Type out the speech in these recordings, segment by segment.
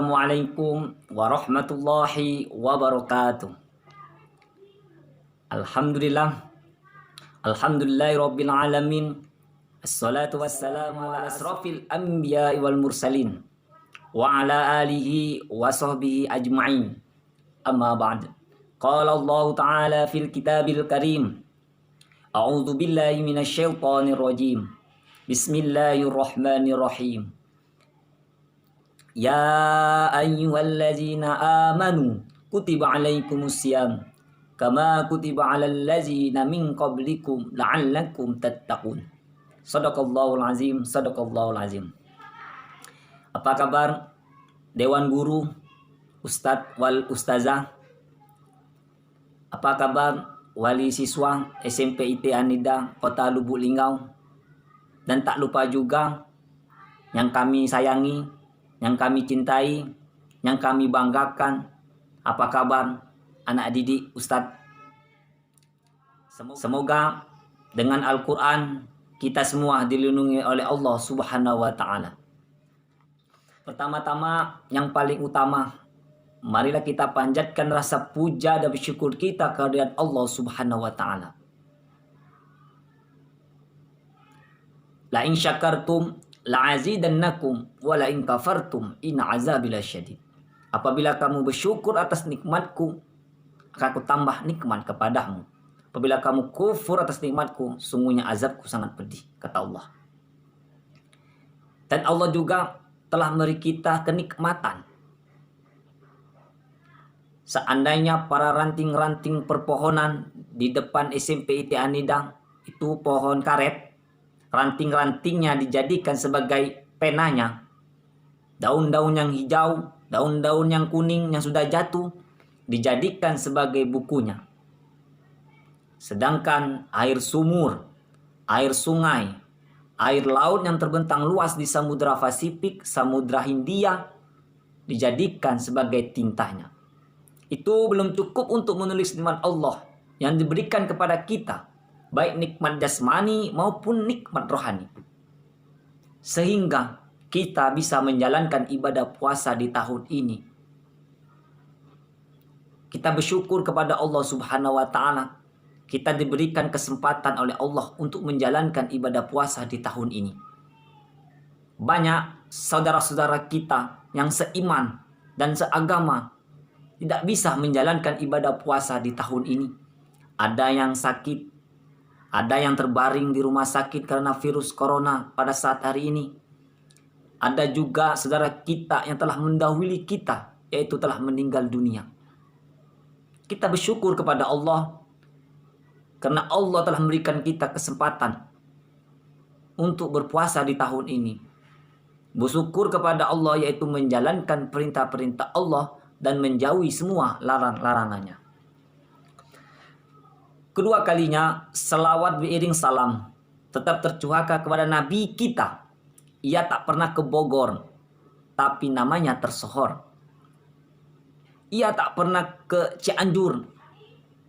Assalamualaikum warahmatullahi wabarakatuh. Alhamdulillah. Alhamdulillahirabbil alamin. Assalatu wassalamu ala asrafil anbiya'i wal mursalin wa ala alihi wa sahbihi ajma'in. Amma ba'd. Qala Allah Ta'ala fil kitabil karim. A'udzu billahi minasy syaithanir rajim. Bismillahirrahmanirrahim. Ya ayyuhallazina amanu kutiba alaikumusiyam kama kutiba alal ladzina min qablikum la'allakum tattaqun. Shadaqallahul azim, shadaqallahul azim. Apa kabar Dewan Guru, Ustadz wal Ustazah? Apa kabar wali siswa SMP IT Anida Kota Lubuk Linggau? Dan tak lupa juga yang kami sayangi, yang kami cintai, yang kami banggakan. Apa kabar anak didik Ustadz? Semoga dengan Al-Quran kita semua dilindungi oleh Allah Subhanahu wa Ta'ala. Pertama-tama, yang paling utama, marilah kita panjatkan rasa puja dan bersyukur kita kehadirat Allah Subhanahu wa Ta'ala. La in syakartum la'azidannakum wa la in kafartum in azabi lasyadid. Apabila kamu bersyukur atas nikmatku, akan aku tambah nikmat kepadamu. Apabila kamu kufur atas nikmatku, sungguhnya azabku sangat pedih, kata Allah. Dan Allah juga telah memberi kita kenikmatan. Seandainya para ranting-ranting perpohonan di depan SMP IT Anida itu pohon karet, ranting-rantingnya dijadikan sebagai penanya, daun-daun yang hijau, daun-daun yang kuning yang sudah jatuh dijadikan sebagai bukunya. Sedangkan air sumur, air sungai, air laut yang terbentang luas di Samudra Pasifik, Samudra Hindia dijadikan sebagai tintanya. Itu belum cukup untuk menulis nikmat Allah yang diberikan kepada kita, baik nikmat jasmani maupun nikmat rohani. Sehingga kita bisa menjalankan ibadah puasa di tahun ini. Kita bersyukur kepada Allah Subhanahu wa Ta'ala. Kita diberikan kesempatan oleh Allah untuk menjalankan ibadah puasa di tahun ini. Banyak saudara-saudara kita yang seiman dan seagama tidak bisa menjalankan ibadah puasa di tahun ini. Ada yang sakit, ada yang terbaring di rumah sakit karena virus corona pada saat hari ini. Ada juga saudara kita yang telah mendahului kita, yaitu telah meninggal dunia. Kita bersyukur kepada Allah karena Allah telah memberikan kita kesempatan untuk berpuasa di tahun ini. Bersyukur kepada Allah yaitu menjalankan perintah-perintah Allah dan menjauhi semua larang-larangannya. Kedua kalinya, selawat beriring salam tetap tercurahkan kepada Nabi kita. Ia tak pernah ke Bogor, tapi namanya tersohor. Ia tak pernah ke Cianjur,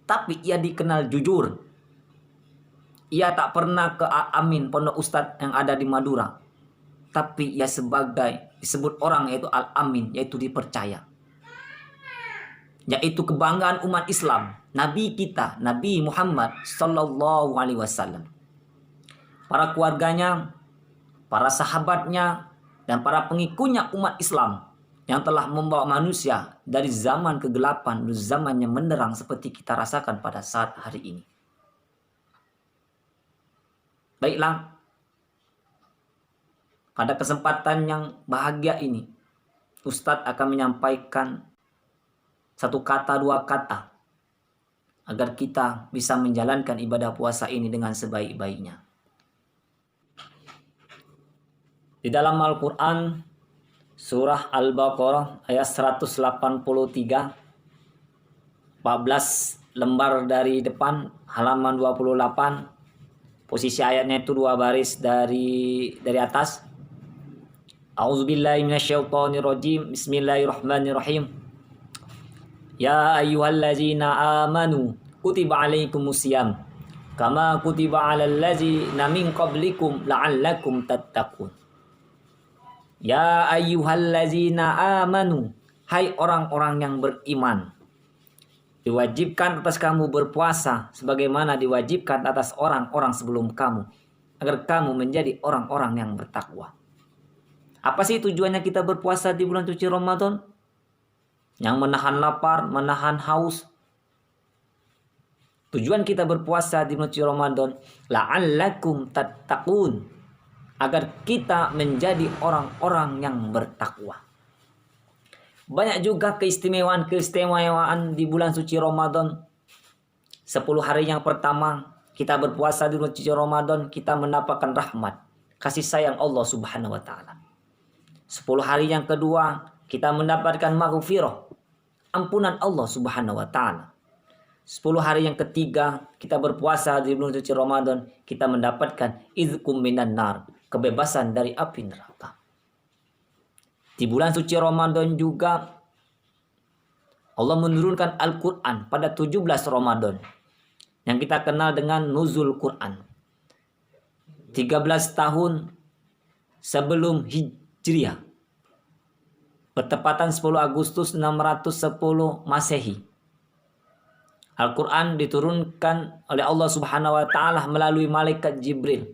tapi ia dikenal jujur. Ia tak pernah ke Al-Amin, Pondok Ustadz yang ada di Madura, tapi ia sebagai disebut orang yaitu Al-Amin, yaitu dipercaya. Yaitu kebanggaan umat Islam, Nabi kita, Nabi Muhammad Sallallahu Alaihi Wasallam. Para keluarganya, para sahabatnya, dan para pengikutnya umat Islam yang telah membawa manusia dari zaman kegelapan menuju zaman yang menderang seperti kita rasakan pada saat hari ini. Baiklah, pada kesempatan yang bahagia ini, Ustadz akan menyampaikan satu kata, dua kata, agar kita bisa menjalankan ibadah puasa ini dengan sebaik-baiknya. Di dalam Al-Quran, Surah Al-Baqarah ayat 183, 14 lembar dari depan, halaman 28, posisi ayatnya itu 2 baris dari atas. A'udzubillahi minasyaitonirrajim. Bismillahirrahmanirrahim. Ya ayyuhallazina amanu kutiba alaikumusiyam kama kutiba alal ladzina min qablikum la'allakum tattaqun. Ya ayyuhallazina amanu, hai orang-orang yang beriman, diwajibkan atas kamu berpuasa sebagaimana diwajibkan atas orang-orang sebelum kamu, agar kamu menjadi orang-orang yang bertakwa. Apa sih tujuannya kita berpuasa di bulan suci Ramadan? Yang menahan lapar, menahan haus. Tujuan kita berpuasa di bulan suci Ramadan, la'allakum tattaqun, agar kita menjadi orang-orang yang bertakwa. Banyak juga keistimewaan di bulan suci Ramadan. 10 hari yang pertama kita berpuasa di bulan suci Ramadan, kita mendapatkan rahmat, kasih sayang Allah Subhanahu wa taala. 10 hari yang kedua kita mendapatkan maghfirah, ampunan Allah Subhanahu wa taala. 10 hari yang ketiga kita berpuasa di bulan suci Ramadan, kita mendapatkan izkum minan nar, kebebasan dari api neraka. Di bulan suci Ramadan juga Allah menurunkan Al-Quran pada 17 Ramadan, yang kita kenal dengan Nuzul Quran. 13 tahun sebelum Hijriah, bertepatan 10 Agustus 610 Masehi. Al-Quran diturunkan oleh Allah Subhanahu wa taala melalui malaikat Jibril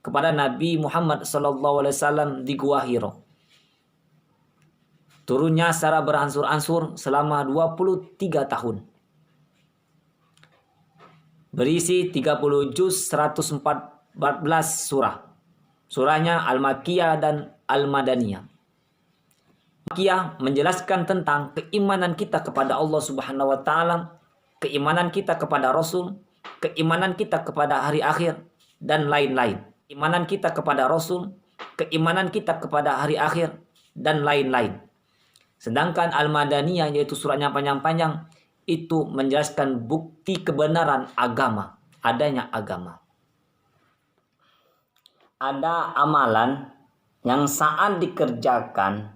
kepada Nabi Muhammad SAW di Gua Hiro. Turunnya secara beransur-ansur selama 23 tahun. Berisi 30 juz, 114 surah. Surahnya Al-Makkiyah dan Al-Madaniyah. Makkiyah menjelaskan tentang keimanan kita kepada Allah Subhanahu wa taala, keimanan kita kepada Rasul, keimanan kita kepada hari akhir, dan lain-lain. Keimanan kita kepada Rasul, keimanan kita kepada hari akhir, dan lain-lain. Sedangkan Al-Madaniyah, yaitu suratnya panjang-panjang, itu menjelaskan bukti kebenaran agama, adanya agama. Ada amalan yang saat dikerjakan,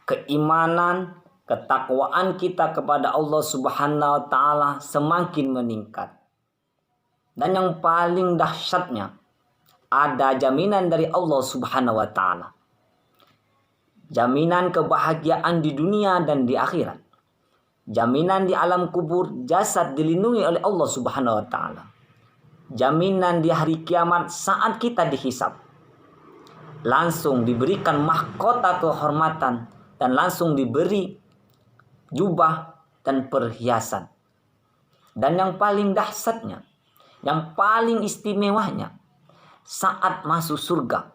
keimanan, ketakwaan kita kepada Allah Subhanahu wa taala semakin meningkat. Dan yang paling dahsyatnya, ada jaminan dari Allah Subhanahu wa taala. Jaminan kebahagiaan di dunia dan di akhirat. Jaminan di alam kubur, jasad dilindungi oleh Allah Subhanahu wa taala. Jaminan di hari kiamat saat kita dihisab. Langsung diberikan mahkota kehormatan dan langsung diberi jubah dan perhiasan. Dan yang paling dahsyatnya, yang paling istimewanya, saat masuk surga,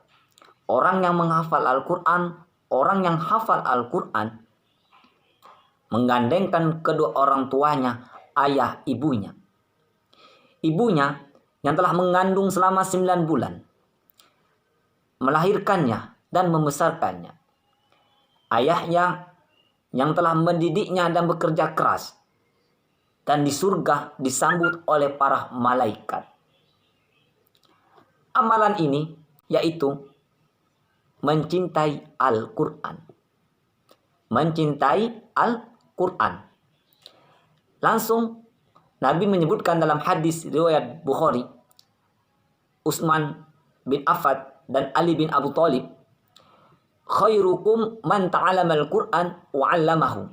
orang yang menghafal Al-Quran, orang yang hafal Al-Quran, menggandengkan kedua orang tuanya, ayah ibunya. Ibunya yang telah mengandung selama 9 bulan, melahirkannya dan membesarkannya. Ayahnya yang telah mendidiknya dan bekerja keras, dan di surga disambut oleh para malaikat. Amalan ini yaitu mencintai Al-Quran. Mencintai Al-Quran. Langsung Nabi menyebutkan dalam hadis riwayat Bukhari, Utsman bin Affan dan Ali bin Abu Thalib, khairukum man ta'allama al-Quran wa 'allamahu.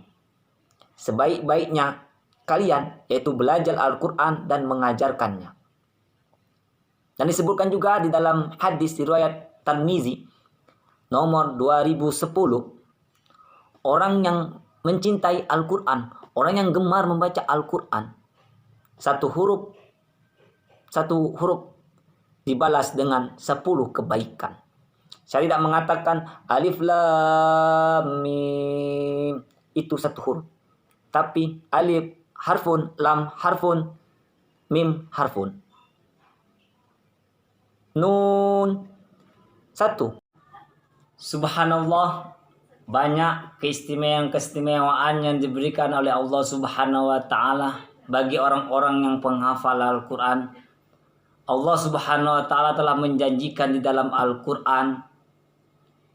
Sebaik-baiknya kalian yaitu belajar Al-Quran dan mengajarkannya. Dan disebutkan juga di dalam hadis riwayat Tirmizi nomor 2010, orang yang mencintai Al-Quran, orang yang gemar membaca Al-Quran, satu huruf dibalas dengan 10 kebaikan. Saya tidak mengatakan alif lam mim itu satu huruf, tapi alif harfun, lam harfun, mim harfun, nun satu. Subhanallah, banyak keistimewaan yang diberikan oleh Allah Subhanahu wa taala bagi orang-orang yang penghafal Al-Quran. Allah Subhanahu wa taala telah menjanjikan di dalam Al-Quran,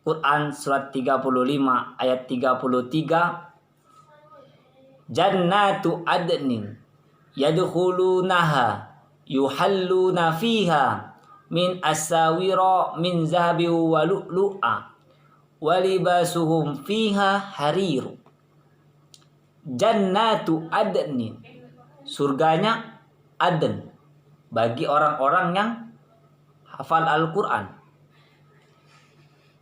Quran surat 35 ayat 33, Jannatu adnin yadkhulunaha yuhalluna fiha min asawira min zahabi wa lu'lu'a walibasuhum fiha hariru. Jannatu adnin, surganya Aden bagi orang-orang yang hafal Al-Quran.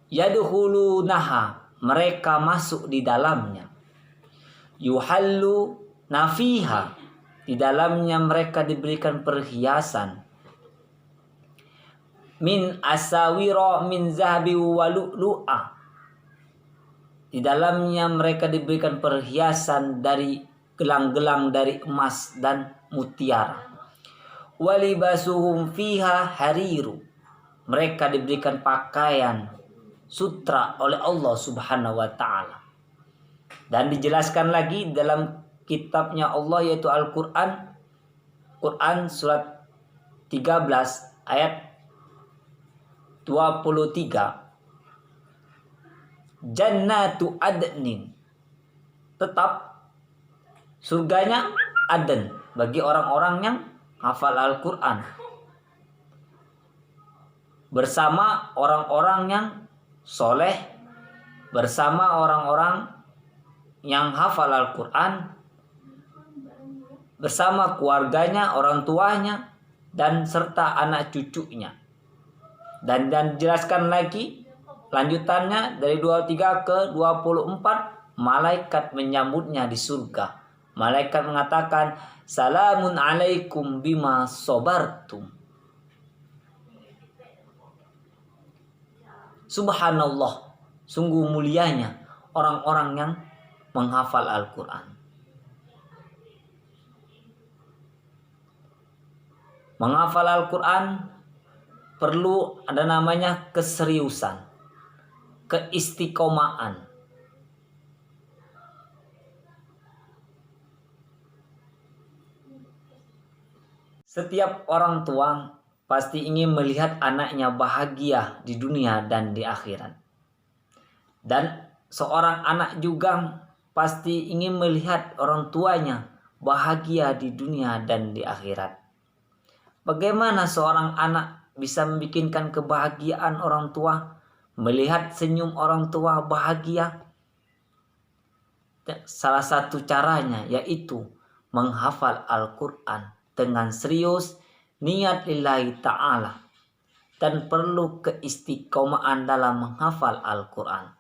Yadkhulunaha, mereka masuk di dalamnya. Yuhallu nafiha, di dalamnya mereka diberikan perhiasan. Min asawira min zahabi wa lu'lu'ah, di dalamnya mereka diberikan perhiasan dari gelang-gelang dari emas dan mutiara. Walibasuhum fiha hariru, mereka diberikan pakaian sutra oleh Allah Subhanahu wa ta'ala. Dan dijelaskan lagi dalam kitabnya Allah, yaitu Al-Quran, Quran surat 13 ayat 23. Jannatu adnin, tetap surganya Aden bagi orang-orang yang hafal Al-Quran, bersama orang-orang yang soleh, bersama orang-orang yang hafal Al-Quran, bersama keluarganya, orang tuanya, dan serta anak cucunya. Dan dijelaskan lagi lanjutannya dari 23 ke 24, malaikat menyambutnya di surga. Malaikat mengatakan, salamun alaikum bima sobartum. Subhanallah, sungguh mulianya orang-orang yang menghafal Al-Quran. Menghafal Al-Quran perlu ada namanya keseriusan, keistiqomaan. Setiap orang tua pasti ingin melihat anaknya bahagia di dunia dan di akhirat. Dan seorang anak juga pasti ingin melihat orang tuanya bahagia di dunia dan di akhirat. Bagaimana seorang anak bisa membikinkan kebahagiaan orang tua? Melihat senyum orang tua bahagia, salah satu caranya yaitu menghafal Al-Quran dengan serius, niat lillahi ta'ala, dan perlu keistiqomaan dalam menghafal Al-Quran.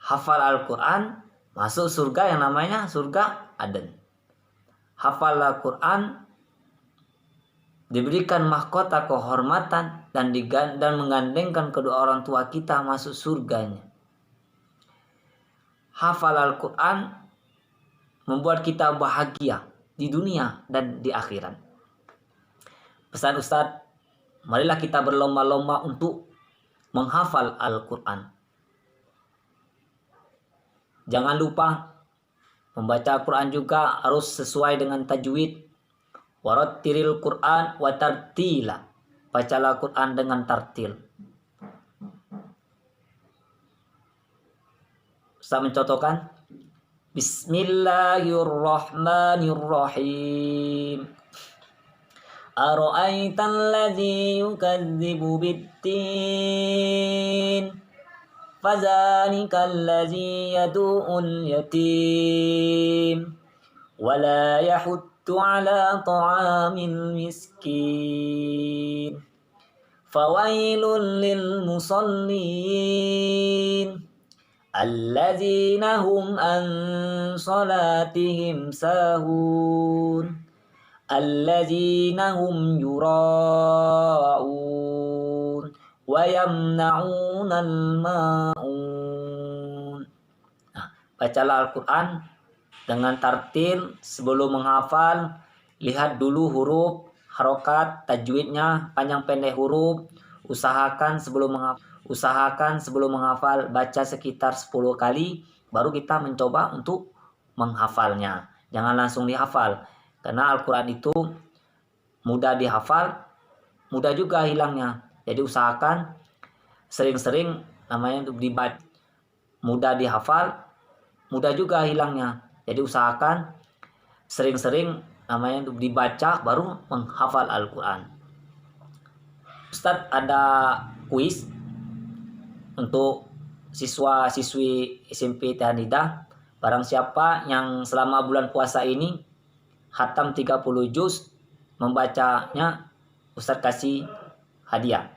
Hafal Al-Quran masuk surga yang namanya surga Aden. Hafal Al-Quran diberikan mahkota kehormatan dan menggandengkan kedua orang tua kita masuk surganya. Hafal Al-Quran membuat kita bahagia di dunia dan di akhirat. Pesan Ustadz, marilah kita berlomba-lomba untuk menghafal Al-Quran. Jangan lupa membaca Al-Quran juga harus sesuai dengan tajwid. Warattilil Quran wa tartila, bacalah Quran dengan tartil. Saya mencontohkan, Bismillahirrahmanirrahim. Ara'aital ladzi yukadzibu bid-din, fadzalikal ladzi yadu'ul yatim, wala yahuddu ala ta'amil miskin, fawailul lil musallin, alladzina hum an salatihim sahun, alladzina hum yura'un wa yamna'unal ma'un. Nah, bacalah Al-Quran dengan tartil. Sebelum menghafal, lihat dulu huruf, harokat, tajwidnya, panjang pendek huruf. Usahakan sebelum menghafal, baca sekitar 10 kali, baru kita mencoba untuk menghafalnya. Jangan langsung dihafal, karena Al-Quran itu mudah dihafal, mudah juga hilangnya. Jadi usahakan sering-sering namanya untuk dibaca. Mudah dihafal, mudah juga hilangnya. Jadi usahakan sering-sering namanya untuk dibaca baru menghafal Al-Quran. Ustadz, ada kuis untuk siswa-siswi SMP Hanidah, barang siapa yang selama bulan puasa ini khatam 30 juz membacanya, Ustadz kasih hadiah.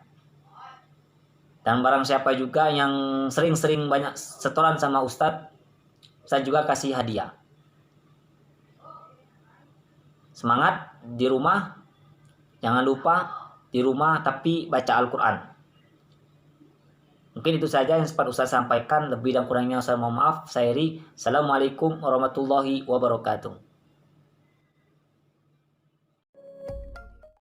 Dan barang siapa juga yang sering-sering banyak setoran sama Ustadz, saya juga kasih hadiah. Semangat di rumah, jangan lupa di rumah tapi baca Al-Quran. Mungkin itu saja yang sempat Ustadz sampaikan. Lebih dan kurangnya saya mohon maaf. Saya Ri. Assalamualaikum warahmatullahi wabarakatuh.